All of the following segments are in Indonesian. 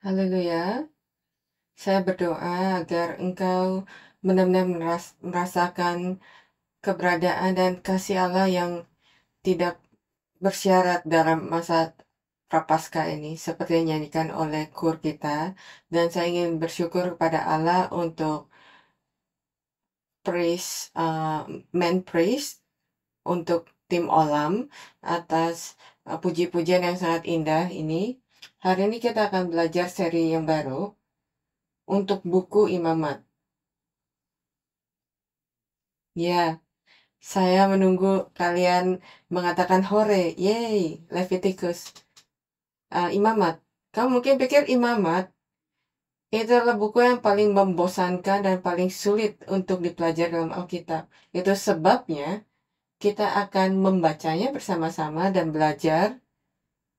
Haleluya. Saya berdoa agar engkau benar-benar merasakan keberadaan dan kasih Allah yang tidak bersyarat dalam masa Prapaskah ini, seperti yang dinyanyikan oleh kur kita. Dan saya ingin bersyukur kepada Allah untuk main praise untuk tim Olam atas puji-pujian yang sangat indah ini. Hari ini kita akan belajar seri yang baru untuk buku Imamat. Ya, saya menunggu kalian mengatakan hore, yay, Leviticus. Imamat. Kamu mungkin pikir Imamat itu adalah buku yang paling membosankan dan paling sulit untuk dipelajari dalam Alkitab. Itu sebabnya kita akan membacanya bersama-sama dan belajar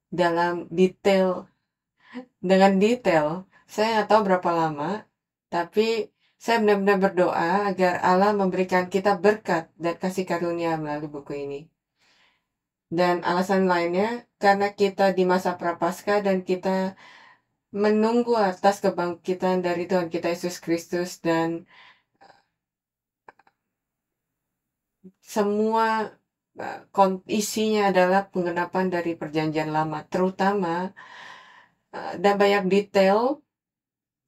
dalam detail, dengan detail. Saya nggak tahu berapa lama, tapi saya benar-benar berdoa agar Allah memberikan kita berkat dan kasih karunia melalui buku ini. Dan alasan lainnya, karena kita di masa Prapaskah dan kita menunggu atas kebangkitan dari Tuhan kita Yesus Kristus, dan semua isinya adalah penggenapan dari perjanjian lama, terutama dan banyak detail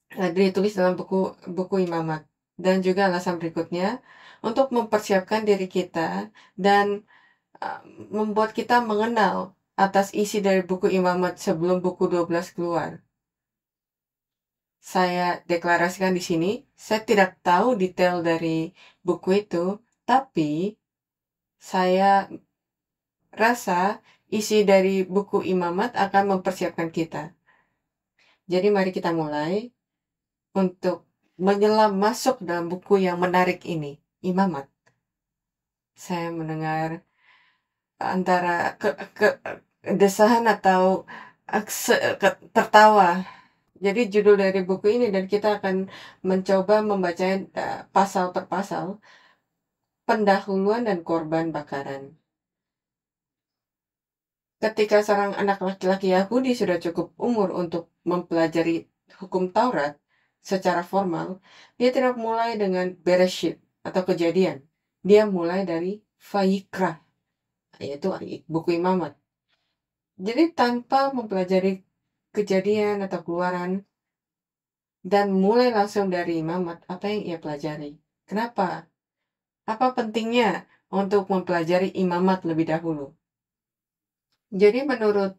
ditulis dalam buku Imamat. Dan juga alasan berikutnya, untuk mempersiapkan diri kita dan membuat kita mengenal atas isi dari buku Imamat sebelum buku 12 keluar. Saya deklarasikan di sini, saya tidak tahu detail dari buku itu, tapi saya rasa isi dari buku Imamat akan mempersiapkan kita. Jadi mari kita mulai untuk menyelam masuk dalam buku yang menarik ini, Imamat. Saya mendengar antara desahan atau tertawa. Jadi judul dari buku ini, dan kita akan mencoba membacanya pasal per pasal, pendahuluan dan korban bakaran. Ketika seorang anak laki-laki Yahudi sudah cukup umur untuk mempelajari hukum Taurat secara formal, dia tidak mulai dengan Bereshit atau Kejadian. Dia mulai dari Vayikra, yaitu buku Imamat. Jadi tanpa mempelajari Kejadian atau Keluaran dan mulai langsung dari Imamat, apa yang ia pelajari? Kenapa? Apa pentingnya untuk mempelajari Imamat lebih dahulu? Jadi menurut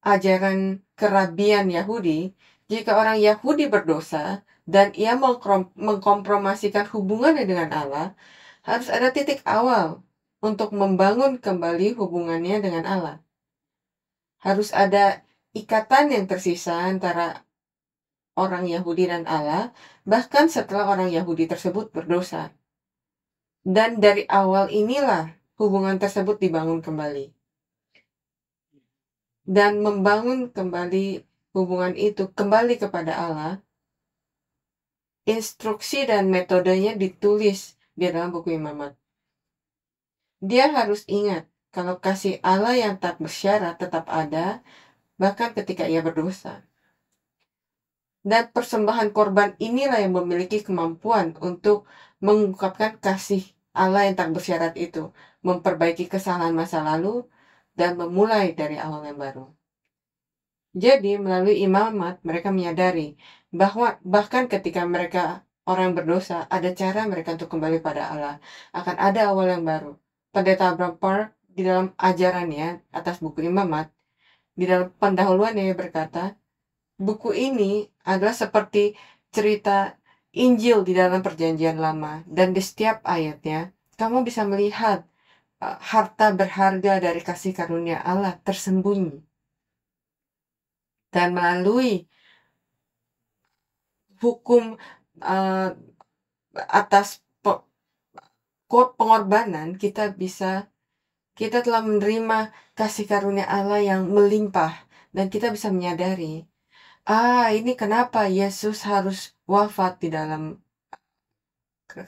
ajaran kerabian Yahudi, jika orang Yahudi berdosa dan ia mengkompromasikan hubungannya dengan Allah, harus ada titik awal untuk membangun kembali hubungannya dengan Allah. Harus ada ikatan yang tersisa antara orang Yahudi dan Allah, bahkan setelah orang Yahudi tersebut berdosa. Dan dari awal inilah hubungan tersebut dibangun kembali. Dan membangun kembali hubungan itu kembali kepada Allah, instruksi dan metodenya ditulis di dalam buku Imamat. Dia harus ingat kalau kasih Allah yang tak bersyarat tetap ada, bahkan ketika ia berdosa. Dan persembahan korban inilah yang memiliki kemampuan untuk mengungkapkan kasih Allah yang tak bersyarat itu, memperbaiki kesalahan masa lalu, dan memulai dari awal yang baru. Jadi melalui Imamat mereka menyadari bahwa bahkan ketika mereka orang berdosa, ada cara mereka untuk kembali pada Allah. Akan ada awal yang baru. Pendeta Abraham Park di dalam ajarannya atas buku Imamat, di dalam pendahuluannya ia berkata, buku ini adalah seperti cerita Injil di dalam perjanjian lama, dan di setiap ayatnya kamu bisa melihat harta berharga dari kasih karunia Allah tersembunyi. Dan melalui hukum atas pengorbanan, kita telah menerima kasih karunia Allah yang melimpah, dan kita bisa menyadari, ini kenapa Yesus harus wafat di dalam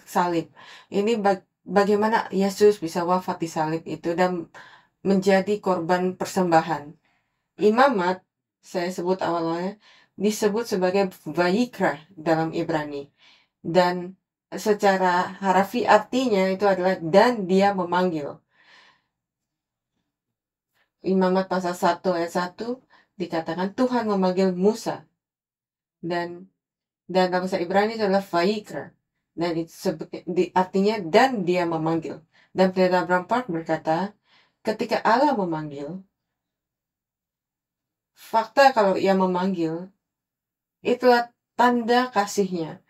salib. Ini bagaimana Yesus bisa wafat di salib itu dan menjadi korban persembahan. Imamat, saya sebut awalnya, disebut sebagai Vayikra dalam Ibrani. Dan secara harafi artinya itu adalah dan dia memanggil. Imamat pasal 1 ayat 1 dikatakan Tuhan memanggil Musa. Dan dalam bahasa Ibrani itu adalah Vayikra. Dan itu artinya dan dia memanggil. Dan Pendeta Bram Park berkata, ketika Allah memanggil, fakta kalau ia memanggil, itulah tanda kasihnya.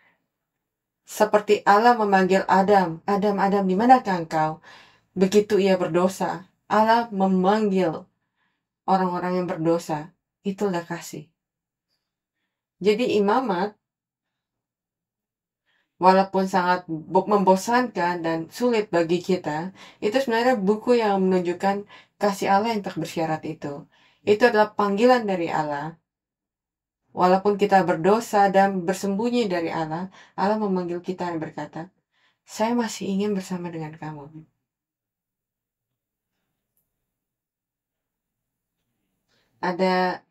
Seperti Allah memanggil Adam, Adam, Adam, di manakah engkau? Begitu ia berdosa, Allah memanggil orang-orang yang berdosa. Itulah kasih. Jadi imamat, walaupun sangat membosankan dan sulit bagi kita, itu sebenarnya buku yang menunjukkan kasih Allah yang tak bersyarat itu. Itu adalah panggilan dari Allah. Walaupun kita berdosa dan bersembunyi dari Allah, Allah memanggil kita dan berkata, saya masih ingin bersama dengan kamu. Ada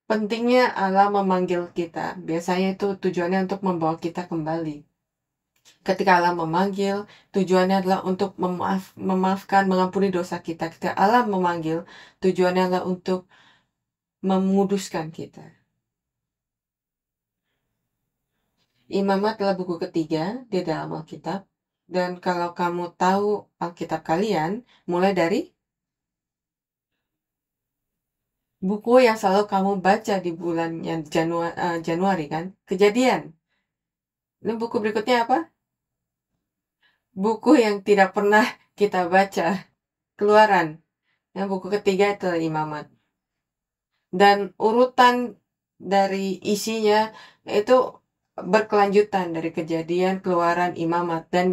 pentingnya Allah memanggil kita. Biasanya itu tujuannya untuk membawa kita kembali. Ketika Allah memanggil, tujuannya adalah untuk memaafkan, mengampuni dosa kita. Ketika Allah memanggil, tujuannya adalah untuk memuduskan kita. Imamat adalah buku ketiga di dalam Alkitab. Dan kalau kamu tahu Alkitab kalian, mulai dari buku yang selalu kamu baca di bulan yang Januari kan, Kejadian. Dan buku berikutnya apa? Buku yang tidak pernah kita baca, Keluaran. Yang buku ketiga itu Imamat. Dan urutan dari isinya itu berkelanjutan dari Kejadian, Keluaran, Imamat. Dan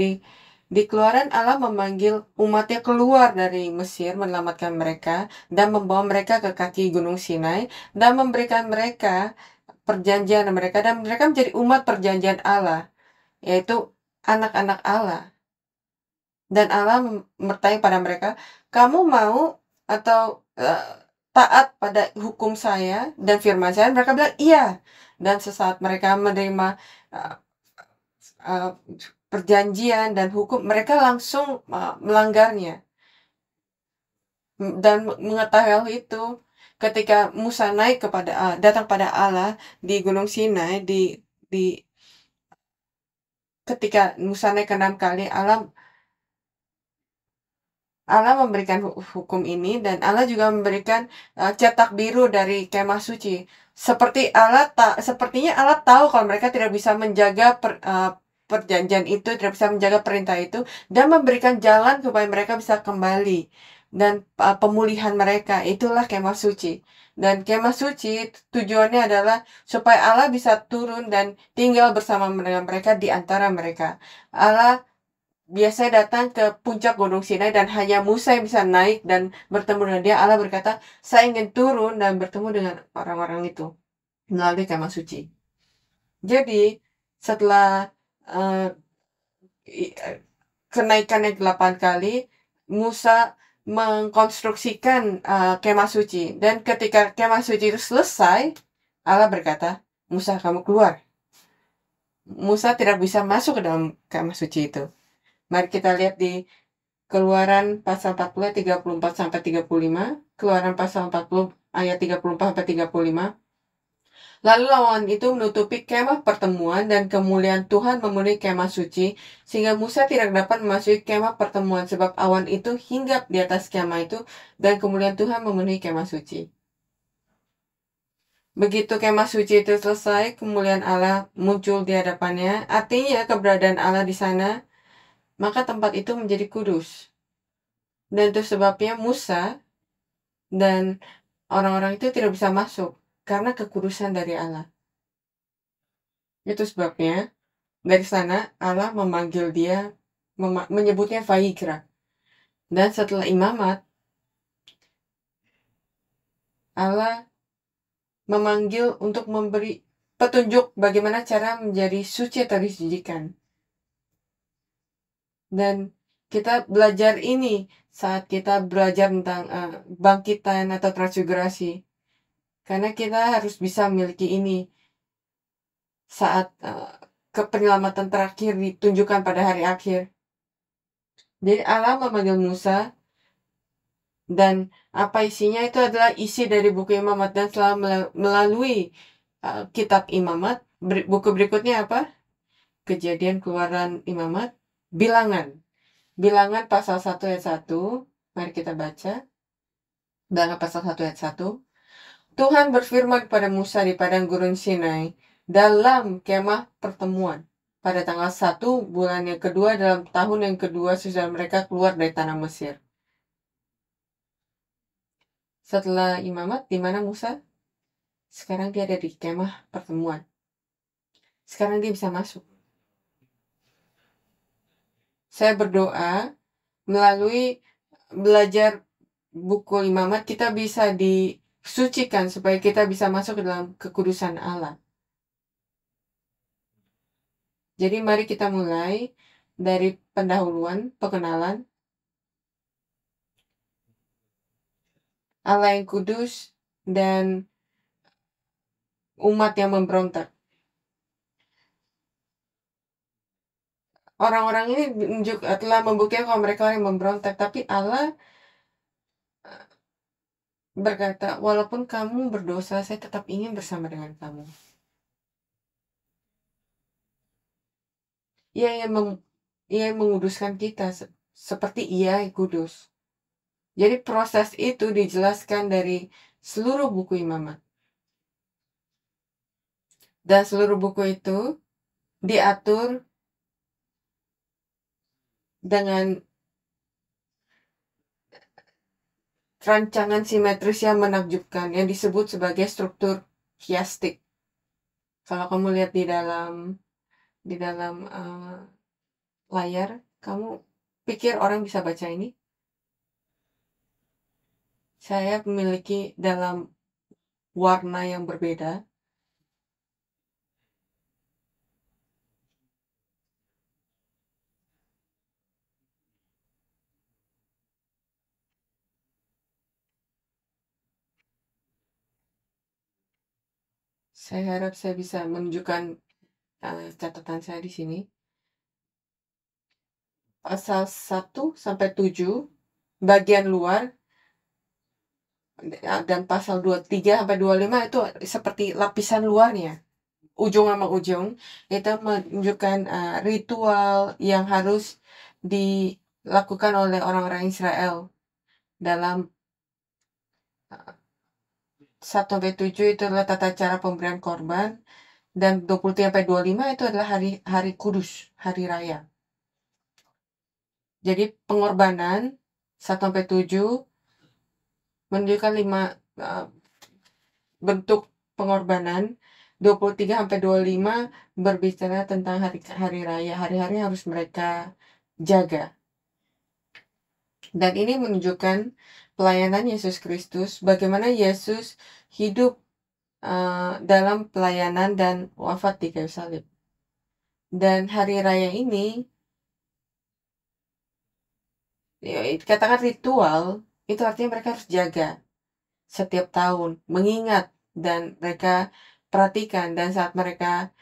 di Keluaran Allah memanggil umatnya keluar dari Mesir, menyelamatkan mereka dan membawa mereka ke kaki Gunung Sinai dan memberikan mereka perjanjian mereka, dan mereka menjadi umat perjanjian Allah, yaitu anak-anak Allah. Dan Allah bertanya pada mereka, kamu mau atau taat pada hukum saya dan firman saya? Mereka bilang iya. Dan sesaat mereka menerima perjanjian dan hukum, mereka langsung melanggarnya. Dan mengetahui hal itu, ketika Musa naik datang pada Allah di Gunung Sinai, ketika Musa naik ke 6 kali, Allah memberikan hukum ini, dan Allah juga memberikan cetak biru dari kemah suci. Sepertinya Allah tahu kalau mereka tidak bisa menjaga perjanjian itu, tidak bisa menjaga perintah itu, dan memberikan jalan supaya mereka bisa kembali. Dan pemulihan mereka, itulah kemah suci. Dan kemah suci tujuannya adalah supaya Allah bisa turun dan tinggal bersama dengan mereka di antara mereka. Allah biasanya datang ke puncak Gunung Sinai dan hanya Musa yang bisa naik dan bertemu dengan dia. Allah berkata, saya ingin turun dan bertemu dengan orang-orang itu melalui kemah suci. Jadi setelah kenaikan yang 8 kali, Musa mengkonstruksikan kemah suci. Dan ketika kemah suci itu selesai, Allah berkata, Musa, kamu keluar. Musa tidak bisa masuk ke dalam kemah suci itu. Mari kita lihat di Keluaran pasal 40 ayat 34 sampai 35, Keluaran pasal 40 ayat 34 sampai 35. Lalu awan itu menutupi kemah pertemuan dan kemuliaan Tuhan memenuhi kemah suci, sehingga Musa tidak dapat memasuki kemah pertemuan sebab awan itu hinggap di atas kemah itu dan kemuliaan Tuhan memenuhi kemah suci. Begitu kemah suci itu selesai, kemuliaan Allah muncul di hadapannya, artinya keberadaan Allah di sana, maka tempat itu menjadi kudus. Dan itu sebabnya Musa dan orang-orang itu tidak bisa masuk karena kekudusan dari Allah. Itu sebabnya dari sana Allah memanggil dia, menyebutnya Vayikra. Dan setelah imamat, Allah memanggil untuk memberi petunjuk bagaimana cara menjadi suci atau disucikan. Dan kita belajar ini saat kita belajar tentang bangkitan atau transfigurasi. Karena kita harus bisa memiliki ini. saat penyelamatan terakhir ditunjukkan pada hari akhir. Jadi Allah memanggil Musa, dan apa isinya itu adalah isi dari buku Imamat, dan setelah melalui kitab Imamat, buku berikutnya apa? Kejadian, Keluaran, Imamat, Bilangan. Bilangan pasal 1 ayat 1. Mari kita baca. Bilangan pasal 1 ayat 1. Tuhan berfirman kepada Musa di padang gurun Sinai dalam kemah pertemuan pada tanggal 1 bulan yang kedua dalam tahun yang kedua sesudah mereka keluar dari tanah Mesir. Setelah Imamat, di mana Musa? Sekarang dia ada di kemah pertemuan. Sekarang dia bisa masuk. Saya berdoa melalui belajar buku Imamat kita bisa disucikan supaya kita bisa masuk ke dalam kekudusan Allah. Jadi mari kita mulai dari pendahuluan, pengenalan. Allah yang kudus dan umat yang memberontak. Orang-orang ini telah membuktikan kalau mereka orang yang memberontak, tapi Allah berkata, walaupun kamu berdosa, saya tetap ingin bersama dengan kamu. Ia yang menguduskan kita seperti Ia yang kudus. Jadi proses itu dijelaskan dari seluruh buku Imamat. Dan seluruh buku itu diatur dengan rancangan simetris yang menakjubkan yang disebut sebagai struktur chiastik. Kalau kamu lihat di dalam layar, kamu pikir orang bisa baca ini? Saya memiliki dalam warna yang berbeda. Saya harap saya bisa menunjukkan catatan saya di sini. Pasal 1 sampai 7 bagian luar dan pasal 23 sampai 25 itu seperti lapisan luarnya. Ujung sama ujung itu menunjukkan ritual yang harus dilakukan oleh orang-orang Israel dalam 1 sampai 7 itu adalah tata cara pemberian korban, dan 23 sampai 25 itu adalah hari kudus, hari raya. Jadi pengorbanan 1 sampai 7 menunjukkan 5 bentuk pengorbanan. 23 sampai 25 berbicara tentang hari raya, hari-hari harus mereka jaga. Dan ini menunjukkan pelayanan Yesus Kristus, bagaimana Yesus hidup dalam pelayanan dan wafat di kayu salib. Dan hari raya ini katakan ritual, itu artinya mereka harus jaga setiap tahun, mengingat, dan mereka perhatikan. Dan saat mereka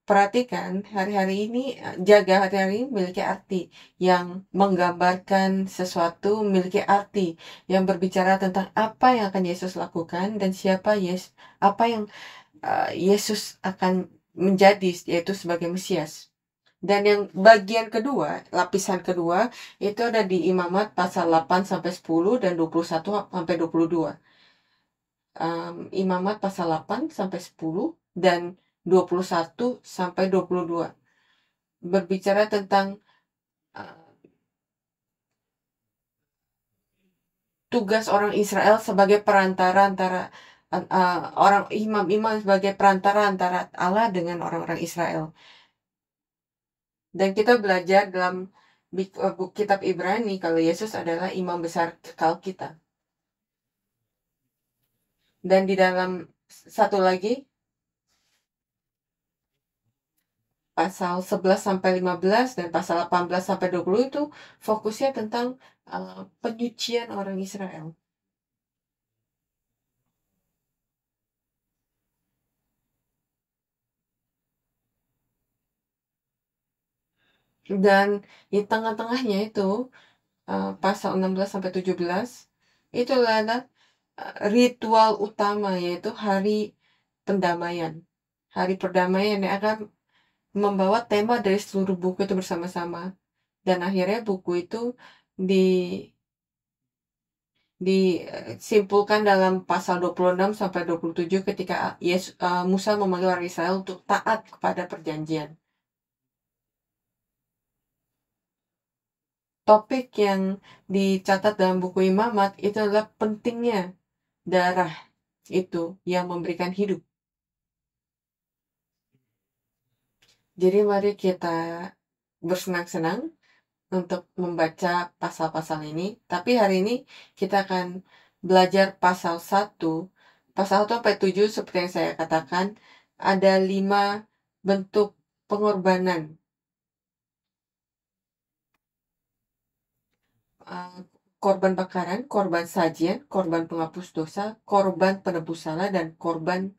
perhatikan hari-hari ini, jaga hari-hari ini memiliki arti yang menggambarkan sesuatu, memiliki arti yang berbicara tentang apa yang akan Yesus lakukan dan apa yang Yesus akan menjadi, yaitu sebagai Mesias. Dan yang bagian kedua, lapisan kedua, itu ada di Imamat pasal 8 sampai 10 dan 21 sampai 22. Imamat pasal 8 sampai 10 dan 21 sampai 22 berbicara tentang tugas orang Israel sebagai perantara antara orang imam-imam, sebagai perantara antara Allah dengan orang-orang Israel. Dan kita belajar dalam buku kitab Ibrani kalau Yesus adalah imam besar kekal kita. Dan di dalam satu lagi pasal 11 sampai 15 dan pasal 18 sampai 20 itu fokusnya tentang penyucian orang Israel. Dan di tengah-tengahnya itu, pasal 16-17, itu adalah, ritual utama, yaitu hari pendamaian. Hari perdamaian yang akan membawa tema dari seluruh buku itu bersama-sama. Dan akhirnya buku itu di disimpulkan dalam pasal 26-27 ketika Musa memanggil orang Israel untuk taat kepada perjanjian. Topik yang dicatat dalam buku Imamat itu adalah pentingnya darah itu yang memberikan hidup. Jadi mari kita bersenang-senang untuk membaca pasal-pasal ini. Tapi hari ini kita akan belajar pasal 1 sampai 7 seperti yang saya katakan, ada 5 bentuk pengorbanan. Korban bakaran, korban sajian, korban penghapus dosa, korban penebus salah, dan korban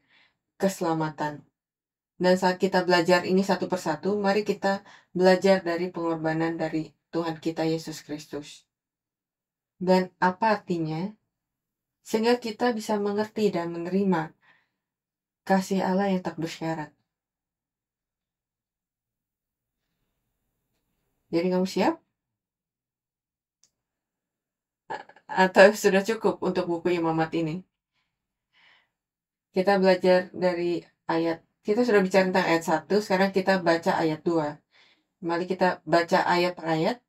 keselamatan. Dan saat kita belajar ini satu persatu, mari kita belajar dari pengorbanan dari Tuhan kita Yesus Kristus. Dan apa artinya? Sehingga kita bisa mengerti dan menerima kasih Allah yang tak bersyarat. Jadi kamu siap? Atau sudah cukup untuk buku Imamat ini? Kita belajar dari kita sudah bicara tentang ayat 1, sekarang kita baca ayat 2. Mari kita baca ayat per ayat.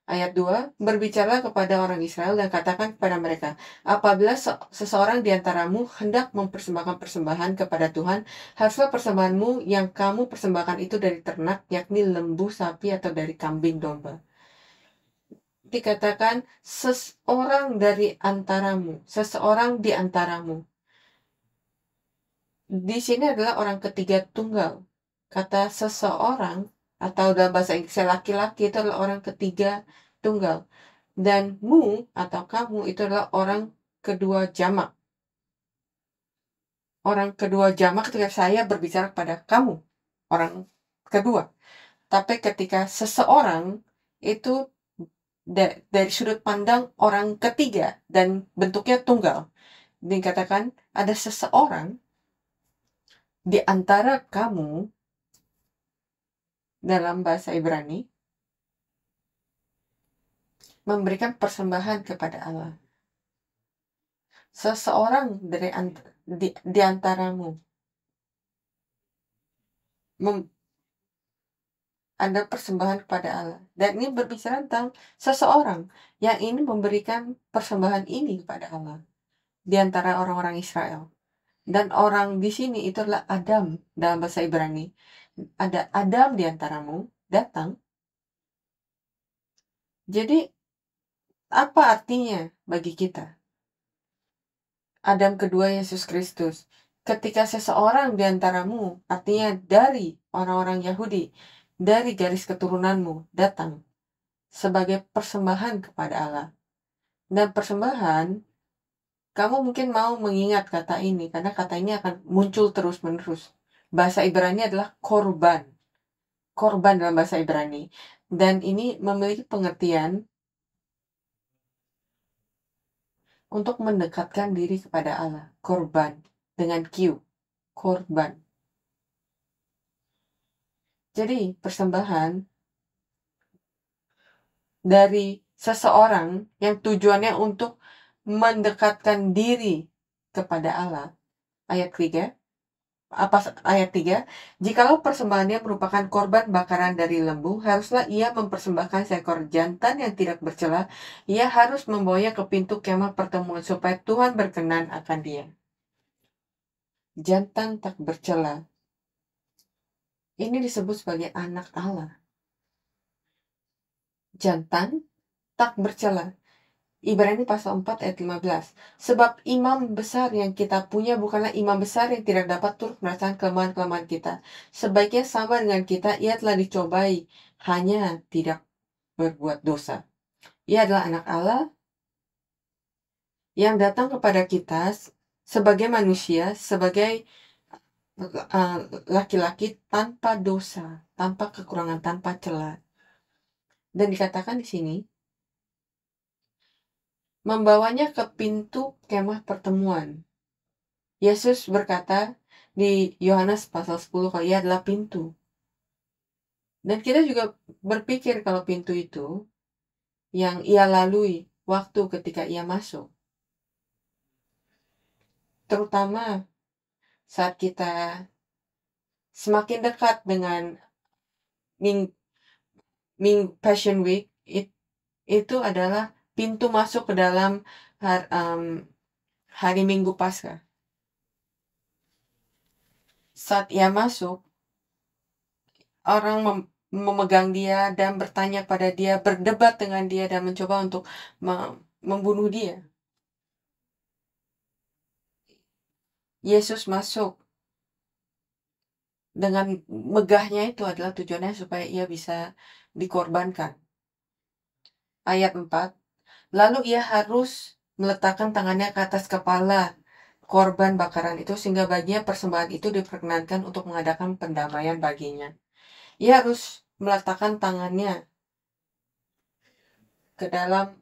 Ayat 2, berbicara kepada orang Israel dan katakan kepada mereka, apabila seseorang di antaramu hendak mempersembahkan persembahan kepada Tuhan, haruslah persembahanmu yang kamu persembahkan itu dari ternak, yakni lembu, sapi, atau dari kambing domba. Dikatakan seseorang di antaramu. Di sini adalah orang ketiga tunggal. Kata seseorang atau dalam bahasa Inggris laki-laki itu adalah orang ketiga tunggal. Dan mu atau kamu itu adalah orang kedua jamak. Orang kedua jamak ketika saya berbicara kepada kamu, orang kedua. Tapi ketika seseorang itu dari sudut pandang orang ketiga dan bentuknya tunggal. Dikatakan ada seseorang di antara kamu dalam bahasa Ibrani memberikan persembahan kepada Allah. Seseorang di antaramu ada persembahan kepada Allah. Dan ini berbicara tentang seseorang yang ini memberikan persembahan ini kepada Allah di antara orang-orang Israel. Dan orang di sini itu adalah Adam dalam bahasa Ibrani. Ada Adam di antaramu datang. Jadi apa artinya bagi kita? Adam kedua Yesus Kristus. Ketika seseorang di antaramu, artinya dari orang-orang Yahudi, dari garis keturunanmu datang sebagai persembahan kepada Allah. Dan persembahan, kamu mungkin mau mengingat kata ini, karena kata ini akan muncul terus-menerus. Bahasa Ibrani adalah korban. Korban dalam bahasa Ibrani. Dan ini memiliki pengertian untuk mendekatkan diri kepada Allah. Korban. Dengan Q. Korban. Jadi, persembahan dari seseorang yang tujuannya untuk mendekatkan diri kepada Allah. Ayat 3, jikalau persembahannya merupakan korban bakaran dari lembu, haruslah ia mempersembahkan seekor jantan yang tidak bercela. Ia harus membawanya ke pintu kemah pertemuan supaya Tuhan berkenan akan dia. Jantan tak bercela. Ini disebut sebagai anak Allah. Jantan tak bercela. Ibrani pasal 4 ayat 15. Sebab imam besar yang kita punya bukanlah imam besar yang tidak dapat turut merasakan kelemahan-kelemahan kita. Sebaiknya sama dengan kita, ia telah dicobai, hanya tidak berbuat dosa. Ia adalah anak Allah yang datang kepada kita sebagai manusia, sebagai laki-laki tanpa dosa, tanpa kekurangan, tanpa celah. Dan dikatakan di sini, membawanya ke pintu kemah pertemuan. Yesus berkata di Yohanes pasal 10 kalau ia adalah pintu. Dan kita juga berpikir kalau pintu itu yang ia lalui waktu ketika ia masuk. Terutama saat kita semakin dekat dengan Passion Week, itu adalah pintu masuk ke dalam hari Minggu Paskah. Saat ia masuk, orang memegang dia dan bertanya pada dia, berdebat dengan dia dan mencoba untuk membunuh dia. Yesus masuk dengan megahnya, itu adalah tujuannya supaya ia bisa dikorbankan. Ayat 4, lalu ia harus meletakkan tangannya ke atas kepala korban bakaran itu sehingga baginya persembahan itu diperkenankan untuk mengadakan pendamaian baginya. Ia harus meletakkan tangannya ke dalam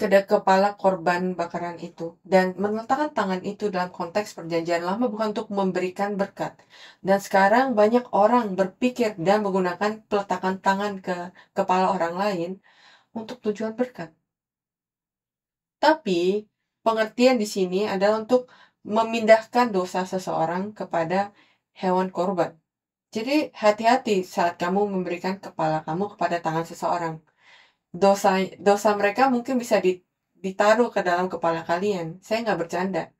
kepala korban bakaran itu, dan meletakkan tangan itu dalam konteks perjanjian lama bukan untuk memberikan berkat. Dan sekarang banyak orang berpikir dan menggunakan peletakan tangan ke kepala orang lain untuk tujuan berkat. Tapi pengertian di sini adalah untuk memindahkan dosa seseorang kepada hewan korban. Jadi hati-hati saat kamu memberikan kepala kamu kepada tangan seseorang. Dosa mereka mungkin bisa ditaruh ke dalam kepala kalian. Saya nggak bercanda.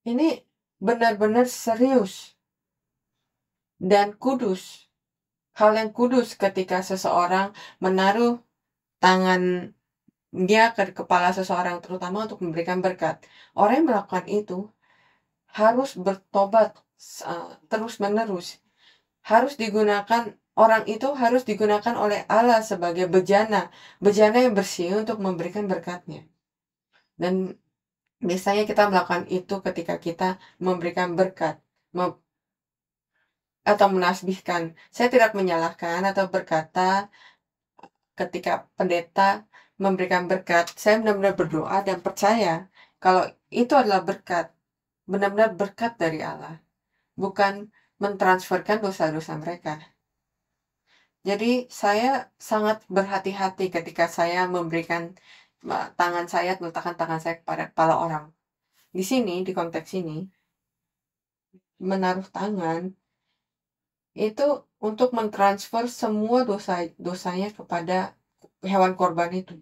Ini benar-benar serius dan kudus. Hal yang kudus ketika seseorang menaruh tangan dia ke kepala seseorang, terutama untuk memberikan berkat. Orang yang melakukan itu harus bertobat terus-menerus. Orang itu harus digunakan oleh Allah sebagai bejana yang bersih untuk memberikan berkatnya. Dan biasanya kita melakukan itu ketika kita memberikan berkat atau menasbihkan. Saya tidak menyalahkan atau berkata ketika pendeta memberikan berkat, saya benar-benar berdoa dan percaya kalau itu adalah berkat, benar-benar berkat dari Allah, bukan mentransferkan dosa-dosa mereka. Jadi saya sangat berhati-hati ketika saya memberikan meletakkan tangan saya kepada kepala orang. Di sini, di konteks ini, menaruh tangan itu untuk mentransfer semua dosanya kepada hewan korban itu.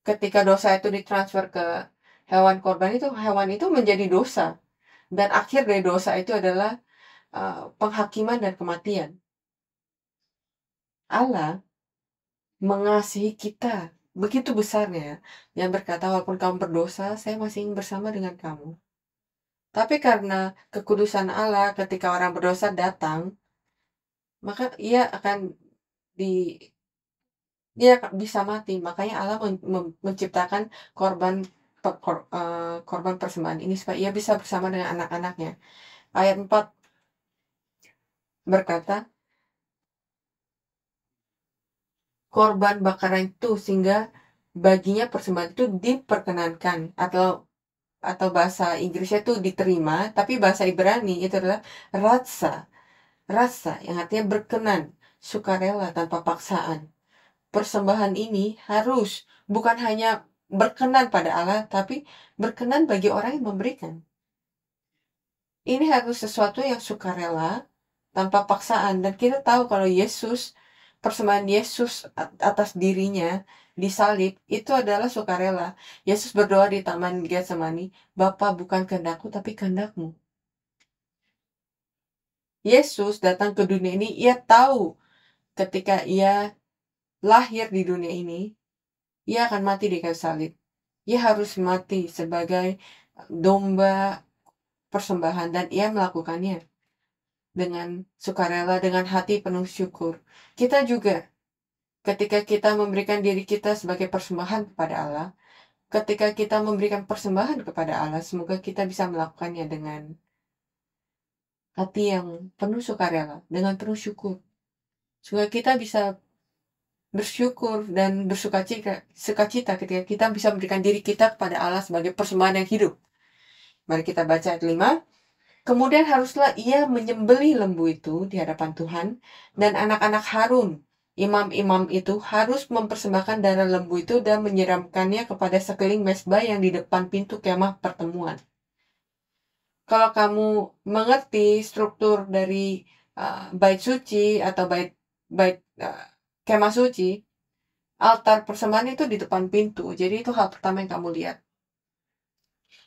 Ketika dosa itu ditransfer ke hewan korban itu, hewan itu menjadi dosa. Dan akhir dari dosa itu adalah penghakiman dan kematian. Allah mengasihi kita begitu besarnya, yang berkata, walaupun kamu berdosa, saya masih ingin bersama dengan kamu. Tapi karena kekudusan Allah, ketika orang berdosa datang, maka ia bisa mati. Makanya Allah menciptakan korban persembahan ini supaya ia bisa bersama dengan anak-anaknya. Ayat 4 berkata, korban bakaran itu sehingga baginya persembahan itu diperkenankan, atau bahasa Inggrisnya itu diterima, tapi bahasa Ibrani itu adalah rasa yang artinya berkenan, sukarela tanpa paksaan. Persembahan ini harus bukan hanya berkenan pada Allah, tapi berkenan bagi orang yang memberikan. Ini harus sesuatu yang sukarela tanpa paksaan. Dan kita tahu kalau persembahan Yesus atas dirinya disalib itu adalah sukarela. Yesus berdoa di Taman Getsemani, Bapa, bukan kehendakku tapi kehendakmu. Yesus datang ke dunia ini, ia tahu ketika ia lahir di dunia ini, ia akan mati di kayu salib. Ia harus mati sebagai domba persembahan, dan ia melakukannya dengan sukarela, dengan hati penuh syukur. Kita juga ketika kita memberikan diri kita sebagai persembahan kepada Allah, ketika kita memberikan persembahan kepada Allah, semoga kita bisa melakukannya dengan hati yang penuh sukarela, dengan penuh syukur. Semoga kita bisa bersyukur dan sukacita ketika kita bisa memberikan diri kita kepada Allah sebagai persembahan yang hidup. Mari kita baca ayat 5. Kemudian haruslah ia menyembelih lembu itu di hadapan Tuhan, dan anak-anak Harun, imam-imam itu harus mempersembahkan darah lembu itu dan menyiramkannya kepada sekeliling mezbah yang di depan pintu kemah pertemuan. Kalau kamu mengerti struktur dari bait suci atau bait kemah suci, altar persembahan itu di depan pintu. Jadi itu hal pertama yang kamu lihat.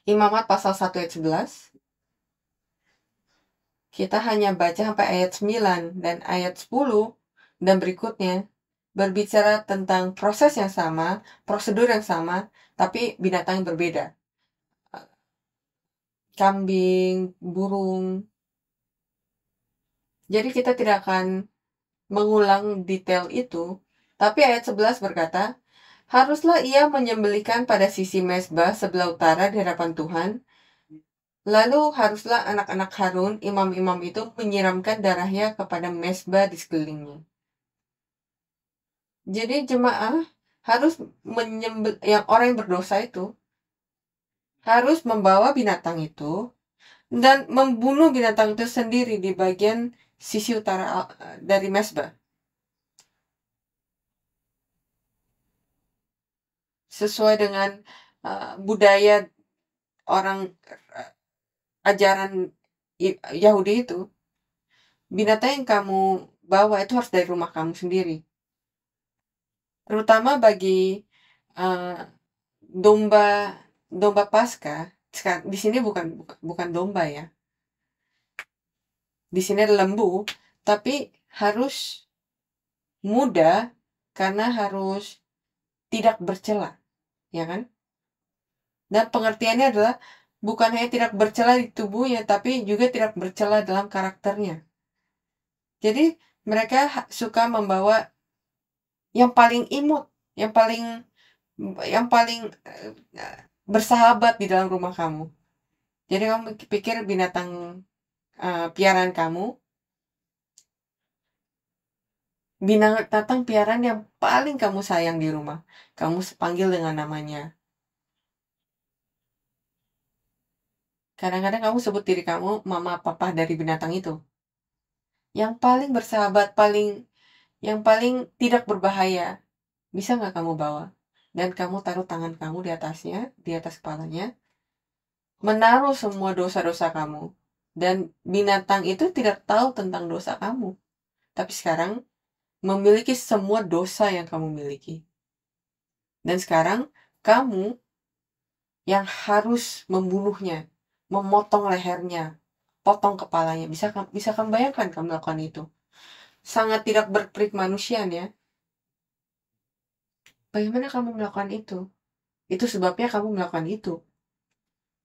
Imamat pasal 1 ayat 11. Kita hanya baca sampai ayat 9 dan ayat 10 dan berikutnya berbicara tentang proses yang sama, prosedur yang sama, tapi binatang yang berbeda. Kambing, burung. Jadi kita tidak akan mengulang detail itu, tapi ayat 11 berkata, haruslah ia menyembelihkan pada sisi mezbah sebelah utara di hadapan Tuhan. Lalu haruslah anak-anak Harun, imam-imam itu menyiramkan darahnya kepada mezbah di sekelilingnya. Jadi jemaah harus yang orang yang berdosa itu harus membawa binatang itu dan membunuh binatang itu sendiri di bagian sisi utara dari mezbah. Sesuai dengan budaya orang ajaran Yahudi itu, binatang yang kamu bawa itu harus dari rumah kamu sendiri. Terutama bagi domba Paskah. Di sini bukan domba ya. Di sini ada lembu, tapi harus muda karena harus tidak bercela, ya kan? Dan pengertiannya adalah bukan hanya tidak bercela di tubuhnya, tapi juga tidak bercela dalam karakternya. Jadi mereka suka membawa yang paling imut, yang paling bersahabat di dalam rumah kamu. Jadi kamu pikir binatang piaraan kamu, binatang piaraan yang paling kamu sayang di rumah, kamu panggil dengan namanya. Kadang-kadang kamu sebut diri kamu mama papa dari binatang itu. Yang paling bersahabat, yang paling tidak berbahaya, bisa nggak kamu bawa? Dan kamu taruh tangan kamu di atasnya, di atas kepalanya, menaruh semua dosa-dosa kamu. Dan binatang itu tidak tahu tentang dosa kamu. Tapi sekarang memiliki semua dosa yang kamu miliki. Dan sekarang kamu yang harus membunuhnya, memotong lehernya, potong kepalanya. Bisa kamu bayangkan kamu melakukan itu? Sangat tidak berperik manusia ya. Bagaimana kamu melakukan itu? Itu sebabnya kamu melakukan itu.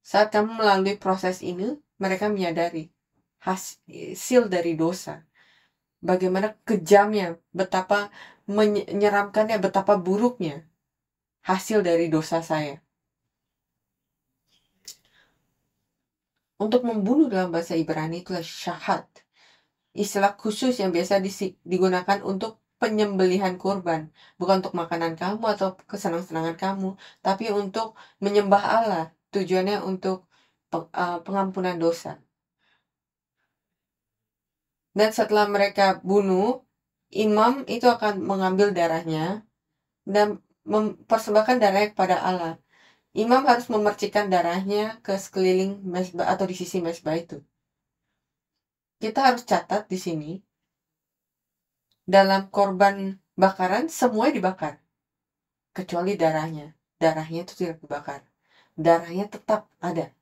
Saat kamu melalui proses ini, mereka menyadari hasil dari dosa. Bagaimana kejamnya, betapa menyeramkannya, betapa buruknya hasil dari dosa saya. Untuk membunuh dalam bahasa Ibrani itulah syahad. Istilah khusus yang biasa digunakan untuk penyembelihan kurban. Bukan untuk makanan kamu atau kesenang-senangan kamu, tapi untuk menyembah Allah. Tujuannya untuk pengampunan dosa. Dan setelah mereka bunuh, imam itu akan mengambil darahnya dan mempersembahkan darahnya kepada Allah. Imam harus memercikkan darahnya ke sekeliling mezbah atau di sisi mezbah itu. Kita harus catat di sini, dalam korban bakaran semuanya dibakar, kecuali darahnya. Darahnya itu tidak dibakar. Darahnya tetap ada.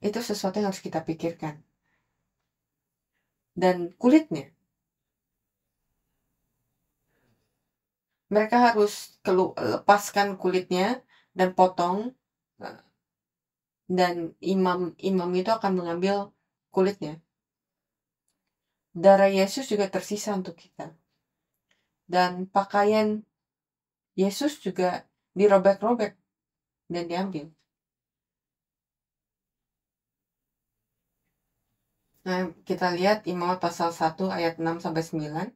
Itu sesuatu yang harus kita pikirkan. Dan kulitnya, mereka harus lepaskan kulitnya dan potong, dan imam itu akan mengambil kulitnya. Darah Yesus juga tersisa untuk kita. Dan pakaian Yesus juga dirobek-robek dan diambil. Nah, kita lihat Imamat pasal 1 ayat 6-9.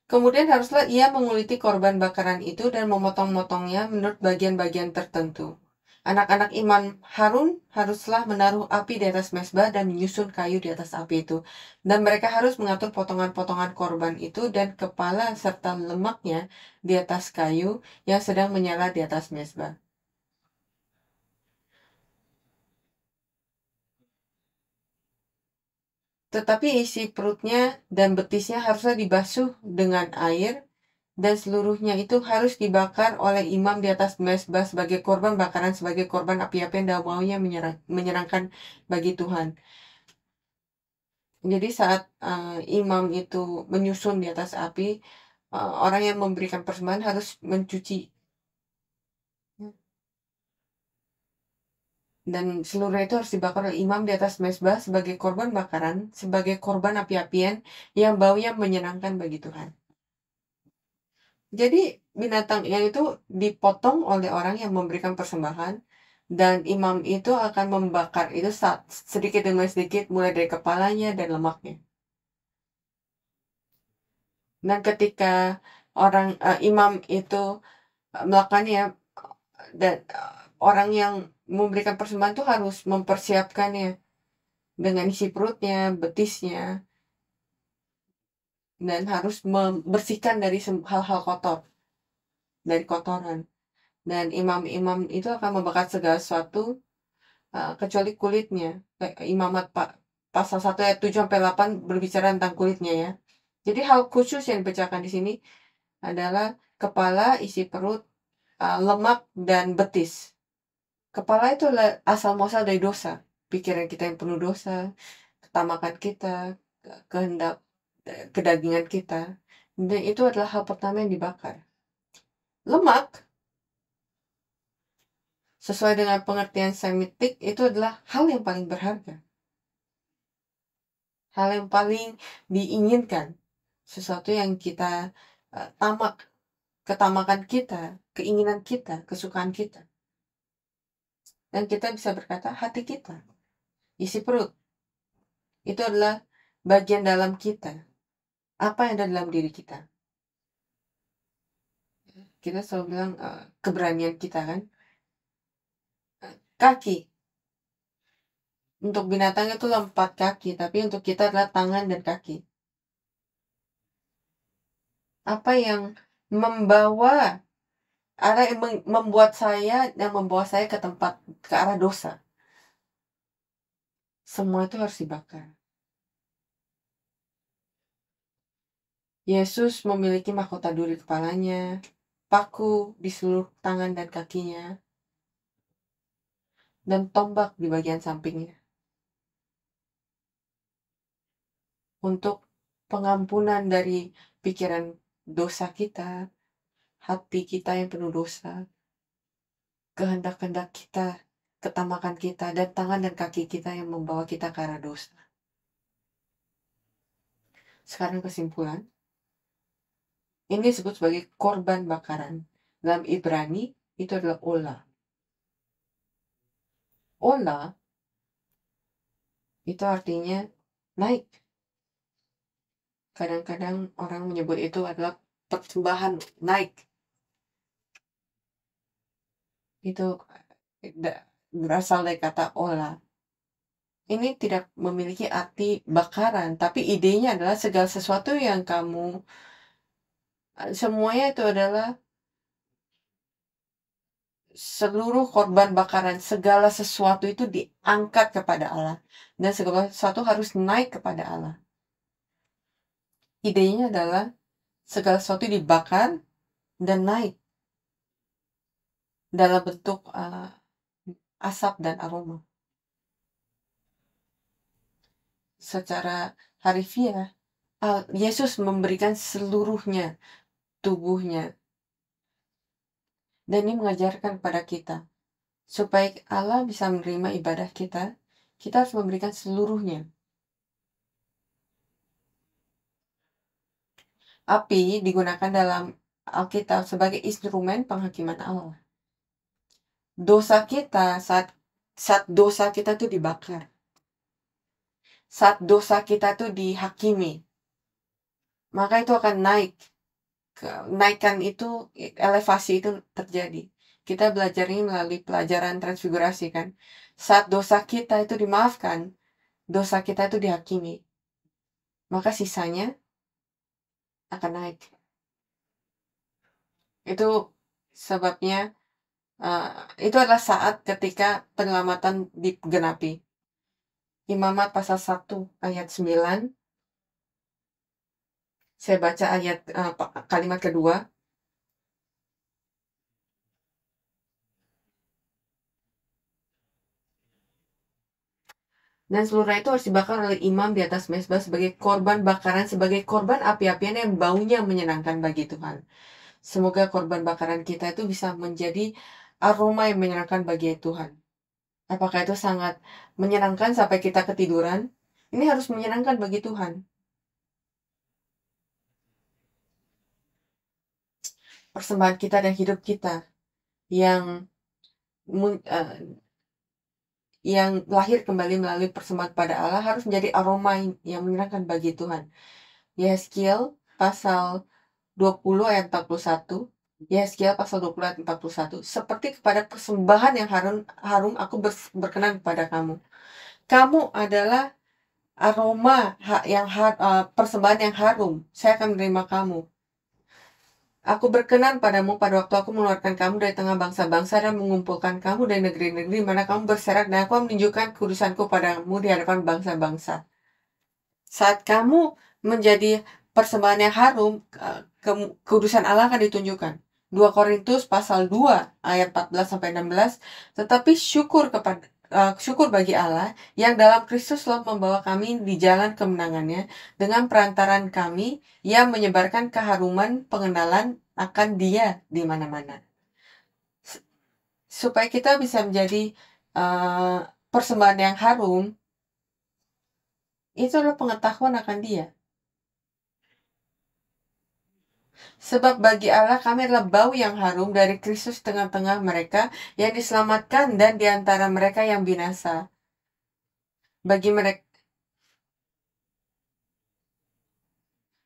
Kemudian haruslah ia menguliti korban bakaran itu dan memotong-motongnya menurut bagian-bagian tertentu. Anak-anak Imam Harun haruslah menaruh api di atas mezbah dan menyusun kayu di atas api itu. Dan mereka harus mengatur potongan-potongan korban itu dan kepala serta lemaknya di atas kayu yang sedang menyala di atas mezbah. Tetapi isi perutnya dan betisnya haruslah dibasuh dengan air, dan seluruhnya itu harus dibakar oleh imam di atas mezbah sebagai korban bakaran, sebagai korban api-apian dan maunya menyenangkan bagi Tuhan. Jadi saat imam itu menyusun di atas api, orang yang memberikan persembahan harus mencuci, dan seluruhnya itu harus dibakar oleh imam di atas mezbah sebagai korban bakaran, sebagai korban api-apian yang baunya menyenangkan bagi Tuhan. Jadi binatang yang itu dipotong oleh orang yang memberikan persembahan, dan imam itu akan membakar itu sedikit demi sedikit, mulai dari kepalanya dan lemaknya. Dan ketika imam itu melakukannya, dan orang yang memberikan persembahan itu harus mempersiapkannya dengan isi perutnya, betisnya, dan harus membersihkan dari hal-hal kotor, dari kotoran. Dan imam-imam itu akan membakar segala sesuatu kecuali kulitnya. Imamat pasal 1 ayat 7-8 berbicara tentang kulitnya ya. Jadi hal khusus yang dipecahkan di sini adalah kepala, isi perut, lemak, dan betis. Kepala itu adalah asal muasal dari dosa. Pikiran kita yang penuh dosa, ketamakan kita, kehendak kedagingan kita. Dan itu adalah hal pertama yang dibakar. Lemak, sesuai dengan pengertian Semitik, itu adalah hal yang paling berharga. Hal yang paling diinginkan. Sesuatu yang kita ketamakan kita, keinginan kita, kesukaan kita. Dan kita bisa berkata, hati kita, isi perut, itu adalah bagian dalam kita. Apa yang ada dalam diri kita? Kita selalu bilang keberanian kita kan. Kaki. Untuk binatang itu 4 kaki, tapi untuk kita adalah tangan dan kaki. Apa yang membawa arah yang membuat saya, yang membawa saya ke arah dosa. Semua itu harus dibakar. Yesus memiliki mahkota duri kepalanya, paku di seluruh tangan dan kakinya, dan tombak di bagian sampingnya. Untuk pengampunan dari pikiran dosa kita, hati kita yang penuh dosa, kehendak-kehendak kita, ketamakan kita, dan tangan dan kaki kita yang membawa kita ke arah dosa. Sekarang kesimpulan. Ini disebut sebagai korban bakaran. Dalam Ibrani itu adalah ola. Ola itu artinya naik. Kadang-kadang orang menyebut itu adalah persembahan naik. Itu berasal dari kata ola. Ini tidak memiliki arti bakaran, tapi idenya adalah segala sesuatu yang semuanya itu adalah seluruh korban bakaran, segala sesuatu itu diangkat kepada Allah. Dan segala sesuatu harus naik kepada Allah. Idenya adalah segala sesuatu dibakar dan naik dalam bentuk asap dan aroma. Secara harfiah, Yesus memberikan seluruhnya tubuhnya. Dan ini mengajarkan pada kita, supaya Allah bisa menerima ibadah kita, kita harus memberikan seluruhnya. Api digunakan dalam Alkitab sebagai instrumen penghakiman Allah. Dosa kita saat dosa kita tuh dibakar. Saat dosa kita tuh dihakimi, maka itu akan naik. Kenaikan itu, elevasi itu terjadi. Kita belajarnya melalui pelajaran transfigurasi kan. Saat dosa kita itu dimaafkan, dosa kita itu dihakimi, maka sisanya akan naik. Itu sebabnya itu adalah saat ketika penyelamatan digenapi. Imamat pasal 1 ayat 9. Saya baca ayat kalimat kedua. Dan seluruhnya itu harus dibakar oleh imam di atas mezbah sebagai korban bakaran, sebagai korban api-apian yang baunya menyenangkan bagi Tuhan. Semoga korban bakaran kita itu bisa menjadi aroma yang menyenangkan bagi Tuhan. Apakah itu sangat menyenangkan sampai kita ketiduran? Ini harus menyenangkan bagi Tuhan. Persembahan kita dan hidup kita yang yang lahir kembali melalui persembahan pada Allah harus menjadi aroma yang menyenangkan bagi Tuhan. Yeskiel pasal 20 ayat 41. Yeskiel pasal 20 ayat 41. Seperti kepada persembahan yang harum aku berkenan kepada kamu. Kamu adalah aroma persembahan yang harum. Saya akan menerima kamu. Aku berkenan padamu pada waktu aku mengeluarkan kamu dari tengah bangsa-bangsa dan mengumpulkan kamu dari negeri-negeri mana kamu berserak, dan aku menunjukkan kudusanku padamu di hadapan bangsa-bangsa. Saat kamu menjadi persembahan yang harum, kudusan Allah akan ditunjukkan. 2 Korintus pasal 2 ayat 14 sampai 16. Tetapi syukur bagi Allah yang dalam Kristus telah membawa kami di jalan kemenangannya dengan perantaran kami yang menyebarkan keharuman pengenalan akan Dia di mana-mana. Supaya kita bisa menjadi persembahan yang harum, itu adalah pengetahuan akan Dia. Sebab bagi Allah kami adalah bau yang harum dari Kristus tengah-tengah mereka yang diselamatkan dan di antara mereka yang binasa. Bagi mereka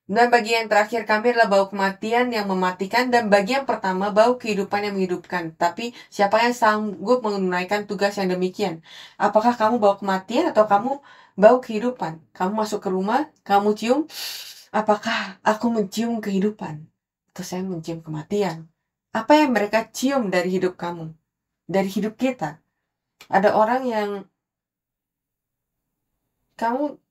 dan bagi yang terakhir kami adalah bau kematian yang mematikan, dan bagi yang pertama bau kehidupan yang menghidupkan. Tapi siapa yang sanggup menunaikan tugas yang demikian? Apakah kamu bau kematian atau kamu bau kehidupan? Kamu masuk ke rumah, kamu cium, apakah aku mencium kehidupan? Atau saya mencium kematian? Apa yang mereka cium dari hidup kamu? Dari hidup kita? Ada orang yang kamu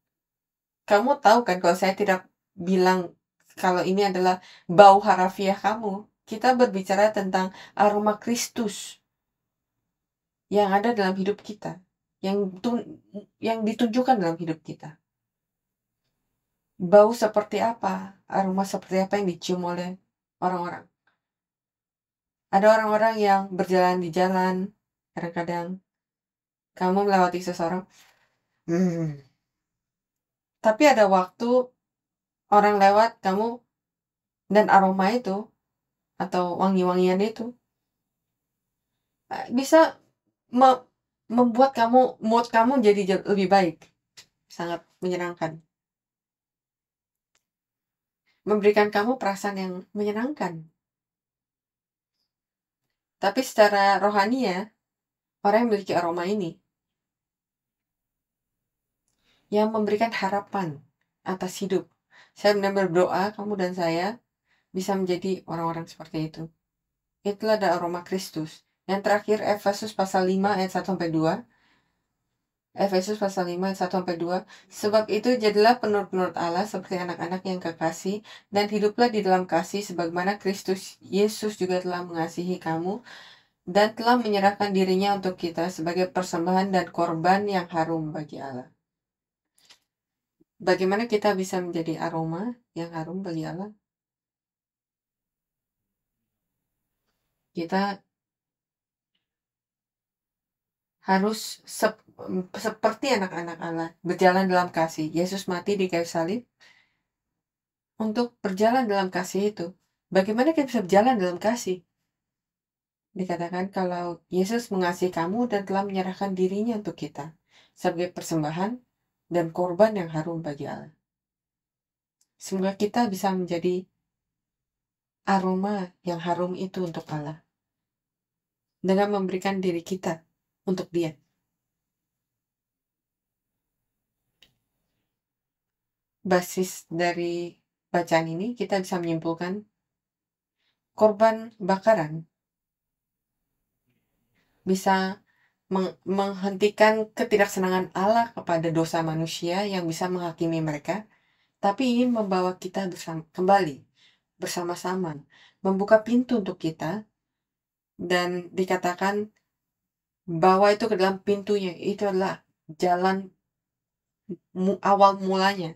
tahu kan, kalau saya tidak bilang kalau ini adalah bau harafiah kamu, kita berbicara tentang aroma Kristus yang ada dalam hidup kita, yang ditunjukkan dalam hidup kita. Bau seperti apa, aroma seperti apa yang dicium oleh orang-orang. Ada orang-orang yang berjalan di jalan, kadang-kadang kamu melewati seseorang, tapi ada waktu orang lewat kamu dan aroma itu atau wangi-wangian itu bisa membuat mood kamu jadi lebih baik. Sangat menyenangkan. Memberikan kamu perasaan yang menyenangkan. Tapi secara rohani ya, orang yang memiliki aroma ini yang memberikan harapan atas hidup. Saya benar-benar berdoa kamu dan saya bisa menjadi orang-orang seperti itu. Itulah ada aroma Kristus. Yang terakhir, Efesus pasal 5 ayat 1-2. Efesus pasal 5 ayat 1-2. Sebab itu jadilah penurut-penurut Allah seperti anak-anak yang kekasih, dan hiduplah di dalam kasih sebagaimana Kristus Yesus juga telah mengasihi kamu dan telah menyerahkan dirinya untuk kita sebagai persembahan dan korban yang harum bagi Allah. Bagaimana kita bisa menjadi aroma yang harum bagi Allah? Kita harus seperti anak-anak Allah, berjalan dalam kasih. Yesus mati di kayu salib untuk berjalan dalam kasih itu. Bagaimana kita bisa berjalan dalam kasih? Dikatakan kalau Yesus mengasihi kamu dan telah menyerahkan dirinya untuk kita sebagai persembahan dan korban yang harum bagi Allah. Semoga kita bisa menjadi aroma yang harum itu untuk Allah dengan memberikan diri kita untuk Dia. Basis dari bacaan ini kita bisa menyimpulkan korban bakaran bisa menghentikan ketidaksenangan Allah kepada dosa manusia yang bisa menghakimi mereka, tapi ingin membawa kita kembali bersama-sama, membuka pintu untuk kita, dan dikatakan bahwa itu ke dalam pintunya itu adalah jalan awal mulanya.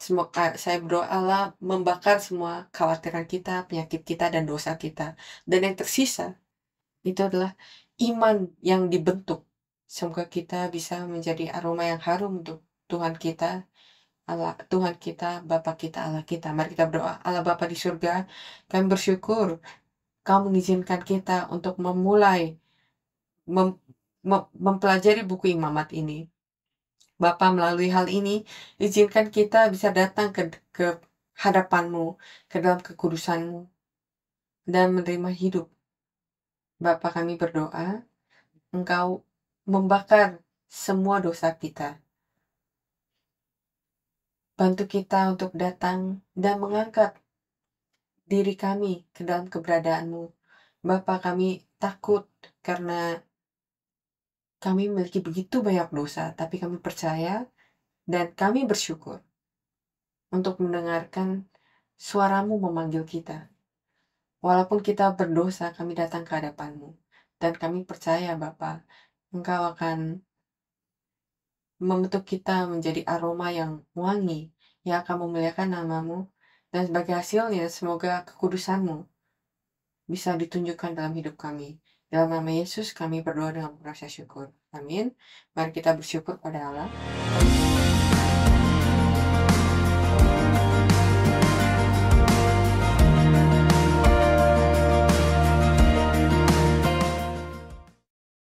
Semoga saya berdoa Allah membakar semua kekhawatiran kita, penyakit kita, dan dosa kita. Dan yang tersisa itu adalah iman yang dibentuk. Semoga kita bisa menjadi aroma yang harum untuk Tuhan kita, Allah Tuhan kita, Bapa kita, Allah kita. Mari kita berdoa. Allah Bapa di surga, kami bersyukur Kau mengizinkan kita untuk memulai mempelajari buku Imamat ini. Bapa, melalui hal ini, izinkan kita bisa datang ke hadapan-Mu, ke dalam kekudusan-Mu, dan menerima hidup. Bapa, kami berdoa, Engkau membakar semua dosa kita. Bantu kita untuk datang dan mengangkat diri kami ke dalam keberadaan-Mu. Bapa, kami takut karena kami memiliki begitu banyak dosa, tapi kami percaya dan kami bersyukur untuk mendengarkan suara-Mu memanggil kita. Walaupun kita berdosa, kami datang ke hadapan-Mu. Dan kami percaya, Bapa, Engkau akan membentuk kita menjadi aroma yang wangi, yang akan memuliakan nama-Mu. Dan sebagai hasilnya, semoga kekudusan-Mu bisa ditunjukkan dalam hidup kami. Dalam nama Yesus, kami berdoa dengan rasa syukur. Amin. Mari kita bersyukur pada Allah.